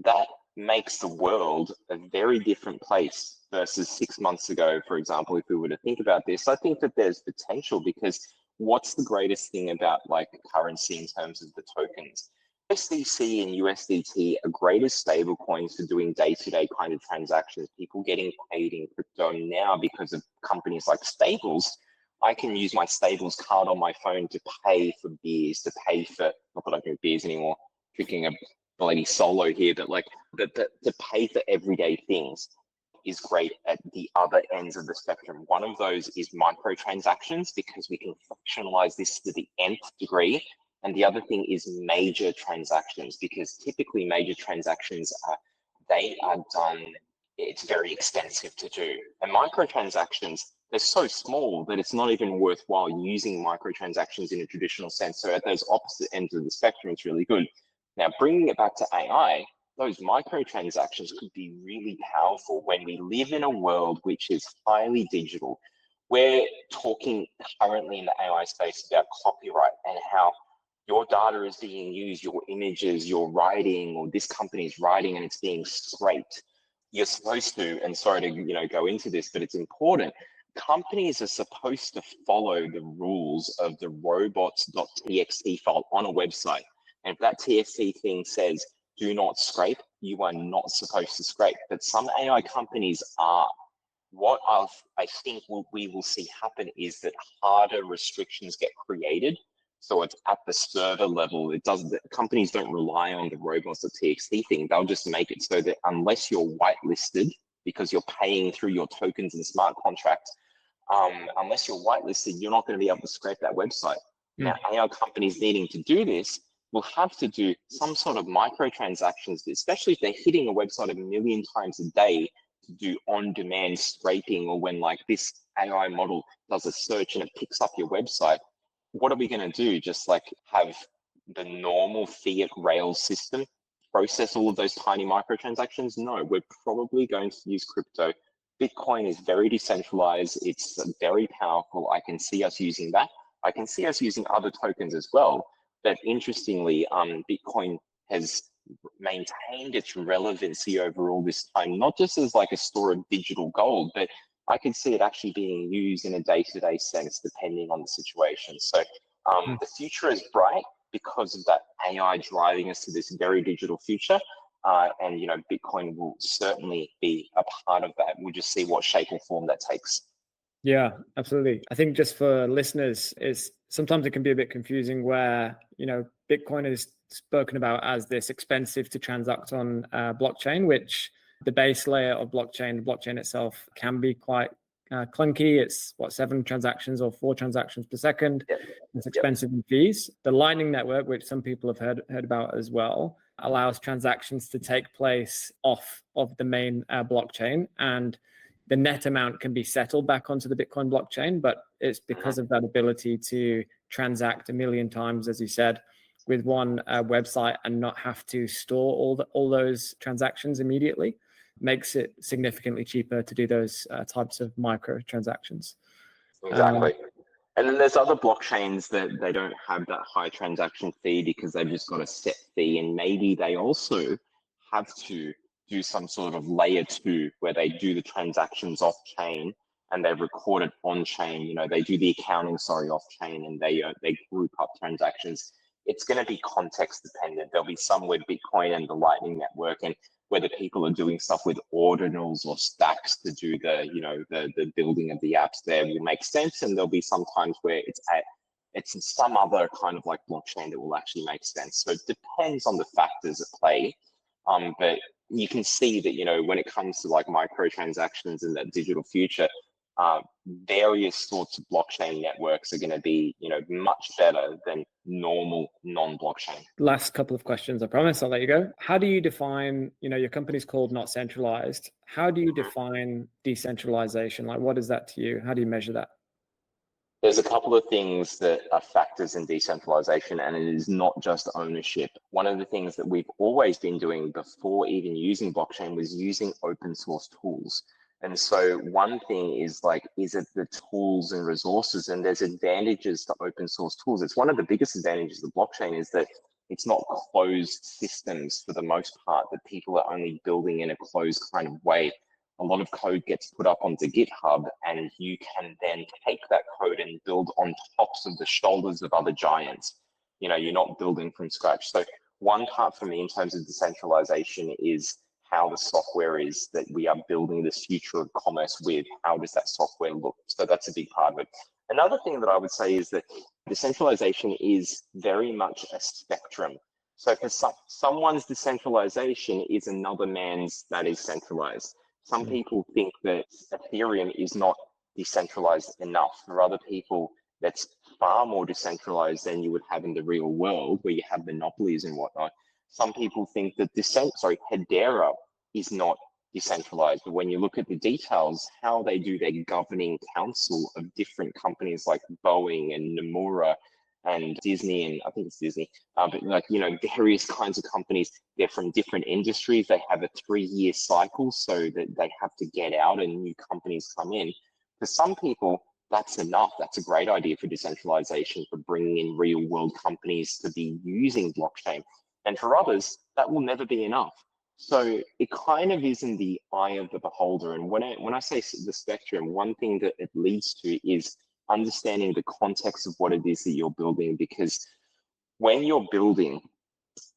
That makes the world a very different place versus 6 months ago, for example. If we were to think about this, I think that there's potential, because what's the greatest thing about like currency in terms of the tokens? SDC and USDT are greatest stable coins for doing day-to-day kind of transactions, people getting paid in crypto. Now, because of companies like Stables, I can use my Stables card on my phone to pay for beers, to pay for, not that I drink beers anymore, drinking a bloody Solo here, but like to pay for everyday things is great at the other ends of the spectrum. One of those is microtransactions, because we can fractionalize this to the nth degree. And the other thing is major transactions, because typically major transactions they are done, it's very expensive to do. And microtransactions, they're so small that it's not even worthwhile using microtransactions in a traditional sense. So at those opposite ends of the spectrum, it's really good. Now, bringing it back to AI, those microtransactions could be really powerful when we live in a world which is highly digital. We're talking currently in the AI space about copyright and how your data is being used, your images, your writing, or this company's writing, and it's being scraped. You're supposed to, and sorry to go into this, but it's important. Companies are supposed to follow the rules of the robots.txt file on a website. And if that TXT thing says, do not scrape, you are not supposed to scrape. But some AI companies are. What I think we will see happen is that harder restrictions get created. So it's at the server level. Companies don't rely on the robots.txt thing. They'll just make it so that unless you're whitelisted, because you're paying through your tokens and smart contract, unless you're whitelisted, you're not going to be able to scrape that website. Now, AI companies needing to do this will have to do some sort of microtransactions, especially if they're hitting a website 1 million times a day, to do on-demand scraping, or when like this AI model does a search and it picks up your website. What are we going to do? Just like have the normal fiat Rails system process all of those tiny microtransactions? No, we're probably going to use crypto. Bitcoin is very decentralized. It's very powerful. I can see us using that. I can see us using other tokens as well. But interestingly, Bitcoin has maintained its relevancy over all this time, not just as like a store of digital gold, but I could see it actually being used in a day-to-day sense, depending on the situation. So the future is bright because of that AI driving us to this very digital future. And, you know, Bitcoin will certainly be a part of that. We'll just see what shape or form that takes. Yeah, absolutely. I think just for listeners, is sometimes it can be a bit confusing where, you know, Bitcoin is spoken about as this expensive to transact on blockchain, which the base layer of blockchain, the blockchain itself can be quite clunky. It's 7 transactions or 4 transactions per second. Yep. It's expensive in fees. The Lightning Network, which some people have heard about as well, allows transactions to take place off of the main blockchain, and the net amount can be settled back onto the Bitcoin blockchain, but it's because of that ability to transact 1 million times, as you said, with one website and not have to store all those transactions immediately, makes it significantly cheaper to do those types of micro transactions. Exactly. And then there's other blockchains that they don't have that high transaction fee because they've just got a set fee, and maybe they also have to do some sort of layer 2 where they do the transactions off chain and they record it on chain. You know, they do the accounting, off chain, and they group up transactions. It's going to be context dependent. There'll be some with Bitcoin and the Lightning Network, and whether people are doing stuff with ordinals or stacks to do the, you know, the building of the apps there will make sense. And there'll be some times where it's some other kind of like blockchain that will actually make sense. So it depends on the factors at play. But you can see that, you know, when it comes to like microtransactions and that digital future, various sorts of blockchain networks are going to be, you know, much better than normal non-blockchain. Last couple of questions, I promise. I'll let you go. How do you define, you know, your company's called Not Centralized. How do you define decentralization? Like, what is that to you? How do you measure that? There's a couple of things that are factors in decentralization, and it is not just ownership. One of the things that we've always been doing before even using blockchain was using open source tools. And so one thing is like, is it the tools and resources? And there's advantages to open source tools. It's one of the biggest advantages of blockchain is that it's not closed systems for the most part, that people are only building in a closed kind of way. A lot of code gets put up onto GitHub, and you can then take that code and build on tops of the shoulders of other giants. You know, you're not building from scratch. So one part for me in terms of decentralization is how the software is that we are building this future of commerce with. How does that software look? So that's a big part of it. Another thing that I would say is that decentralization is very much a spectrum. So for someone's decentralization is another man's that is centralized. Some people think that Ethereum is not decentralized enough. For other people, that's far more decentralized than you would have in the real world, where you have monopolies and whatnot. Some people think that Hedera is not decentralized. But when you look at the details, how they do their governing council of different companies like Boeing and Nomura and Disney, and I think it's Disney, but like, you know, various kinds of companies, they're from different industries. They have a 3-year cycle so that they have to get out and new companies come in. For some people, that's enough. That's a great idea for decentralization, for bringing in real world companies to be using blockchain. And for others, that will never be enough. So it kind of is in the eye of the beholder. And when I say the spectrum, one thing that it leads to is understanding the context of what it is that you're building. Because when you're building,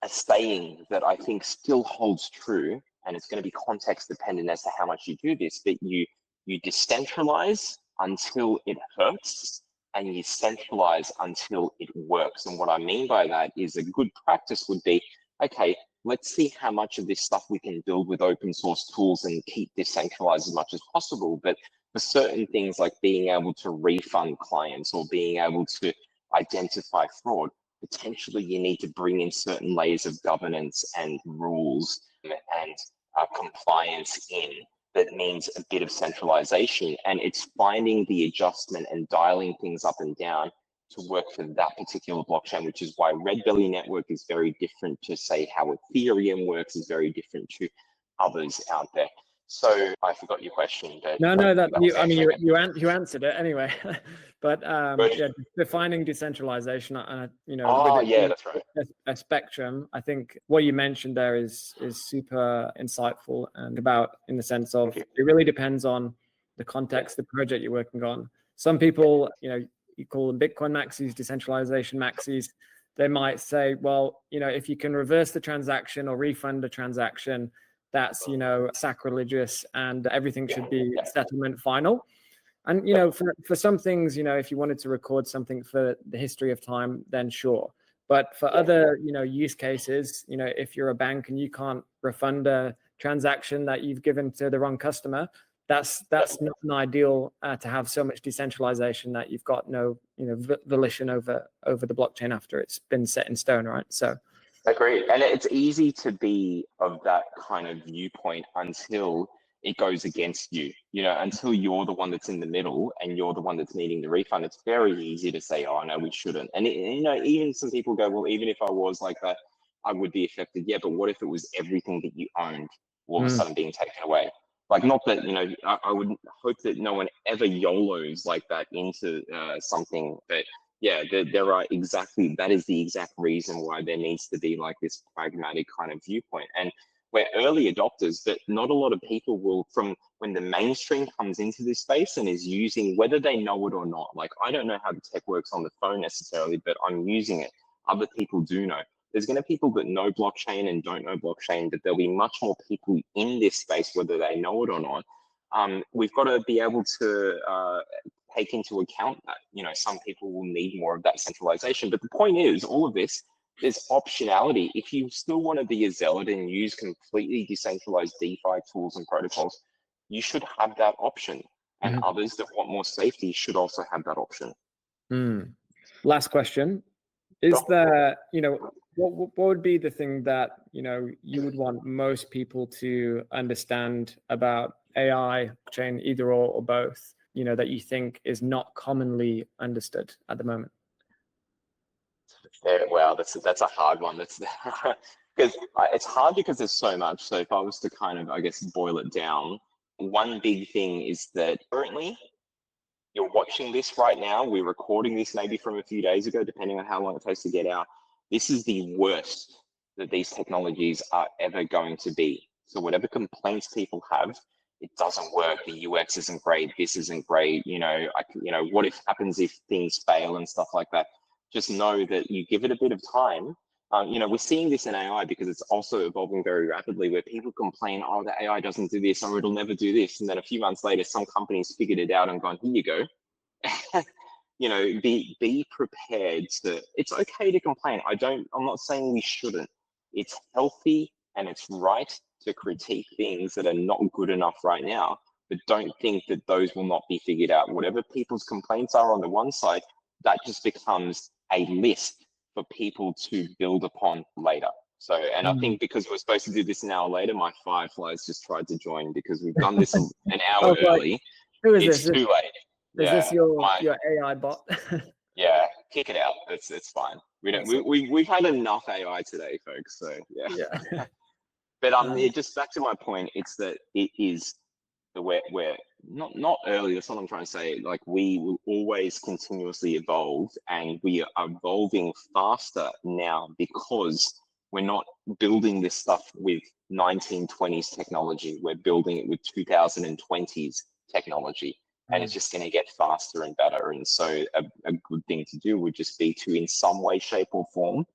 a saying that I think still holds true, and it's going to be context dependent as to how much you do this, but you decentralize until it hurts, and you centralize until it works. And what I mean by that is a good practice would be, okay, let's see how much of this stuff we can build with open source tools and keep decentralized as much as possible. But for certain things like being able to refund clients or being able to identify fraud, potentially you need to bring in certain layers of governance and rules and compliance in. That means a bit of centralization, and it's finding the adjustment and dialing things up and down to work for that particular blockchain, which is why Red Belly Network is very different to say how Ethereum works is very different to others out there. So I forgot your question. But no, you answered it anyway. But yeah, defining decentralization, with it being that's right. a spectrum, I think what you mentioned there is super insightful, and about, in the sense of, it really depends on the context, the project you're working on. Some people, you call them Bitcoin maxis, decentralization maxis. They might say, well, if you can reverse the transaction or refund a transaction, that's, sacrilegious, and everything should be settlement final. And, for some things, if you wanted to record something for the history of time, then sure. But for other, use cases, if you're a bank and you can't refund a transaction that you've given to the wrong customer, that's not ideal to have so much decentralization that you've got no, volition over the blockchain after it's been set in stone, right? So. Agreed. And it's easy to be of that kind of viewpoint until it goes against you, until you're the one that's in the middle and you're the one that's needing the refund. It's very easy to say, oh, no, we shouldn't. And, even some people go, well, even if I was like that, I would be affected. Yeah, but what if it was everything that you owned all of a sudden being taken away? Like, not that, I would hope that no one ever YOLOs like that into something, but yeah, there are that is the exact reason why there needs to be like this pragmatic kind of viewpoint. And we're early adopters, but not a lot of people will, from when the mainstream comes into this space and is using, whether they know it or not. Like, I don't know how the tech works on the phone necessarily, but I'm using it. Other people do know. There's going to be people that know blockchain and don't know blockchain, but there'll be much more people in this space, whether they know it or not. We've got to be able to take into account that, some people will need more of that centralization. But the point is, all of this, there's optionality. If you still want to be a zealot and use completely decentralized DeFi tools and protocols, you should have that option. And others that want more safety should also have that option. Last question. Is there, what would be the thing that, you would want most people to understand about AI, blockchain, either or both, that you think is not commonly understood at the moment? Wow, that's a hard one. That's because it's hard because there's so much. So if I was to kind of, I guess, boil it down, one big thing is that currently you're watching this right now. We're recording this maybe from a few days ago, depending on how long it takes to get out. This is the worst that these technologies are ever going to be. So whatever complaints people have, it doesn't work. The UX isn't great. This isn't great. What if happens if things fail and stuff like that? Just know that you give it a bit of time. We're seeing this in AI because it's also evolving very rapidly, where people complain, oh, the AI doesn't do this, or it'll never do this. And then a few months later, some companies figured it out and gone, here you go. Be prepared to, it's okay to complain. I'm not saying we shouldn't. It's healthy and it's right to critique things that are not good enough right now, but don't think that those will not be figured out. Whatever people's complaints are on the one side, that just becomes a list for people to build upon later. So, and I think because we're supposed to do this an hour later, my fireflies just tried to join because we've done this an hour early. Who is it's this? Too late. Is this your AI bot? Yeah, kick it out. It's fine. We've had enough AI today, folks. So yeah. But just back to my point, it's that it is we're not early. That's what I'm trying to say. Like, we will always continuously evolve, and we are evolving faster now because we're not building this stuff with 1920s technology. We're building it with 2020s technology. And it's just going to get faster and better. And so a good thing to do would just be to, in some way, shape or form,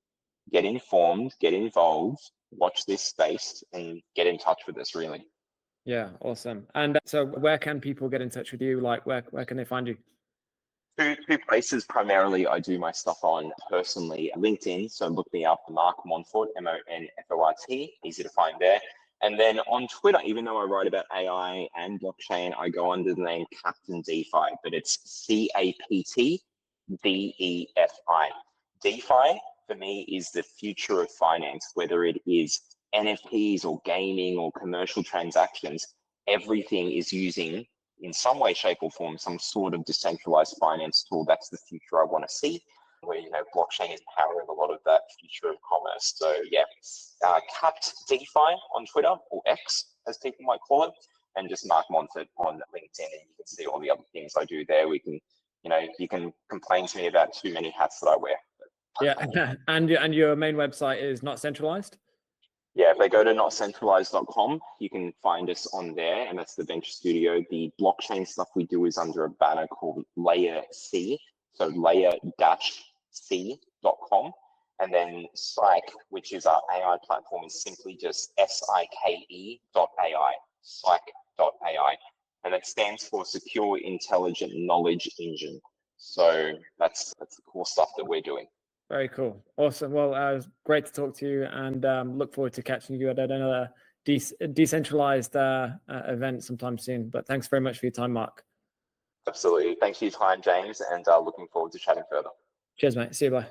get informed, get involved, watch this space, and get in touch with us, really. Yeah, awesome. And so where can people get in touch with you? Like, where can they find you? Two places primarily I do my stuff on personally. LinkedIn, so look me up, Mark Monfort, Monfort, easy to find there. And then on Twitter, even though I write about AI and blockchain, I go under the name Captain DeFi, but it's CaptDefi. DeFi, for me, is the future of finance, whether it is NFTs or gaming or commercial transactions. Everything is using in some way, shape, or form, some sort of decentralized finance tool. That's the future I want to see, where, you know, blockchain is powering a lot of that future of commerce. So yeah, Capped DeFi on Twitter, or X as people might call it, and just Mark Monfort on LinkedIn, and you can see all the other things I do there. We can, you know, you can complain to me about too many hats that I wear. Yeah, and your main website is Not Centralized? Yeah, if they go to notcentralized.com, you can find us on there, and that's the venture studio. The blockchain stuff we do is under a banner called Layer C, so layer-c.com. And then Psyche, which is our AI platform, is simply just SIKE.ai, psyche.ai. And that stands for Secure Intelligent Knowledge Engine. So that's the cool stuff that we're doing. Very cool. Awesome. Well, it was great to talk to you, and look forward to catching you at another decentralized event sometime soon. But thanks very much for your time, Mark. Absolutely. Thanks for your time, James, and looking forward to chatting further. Cheers, mate. See you. Bye.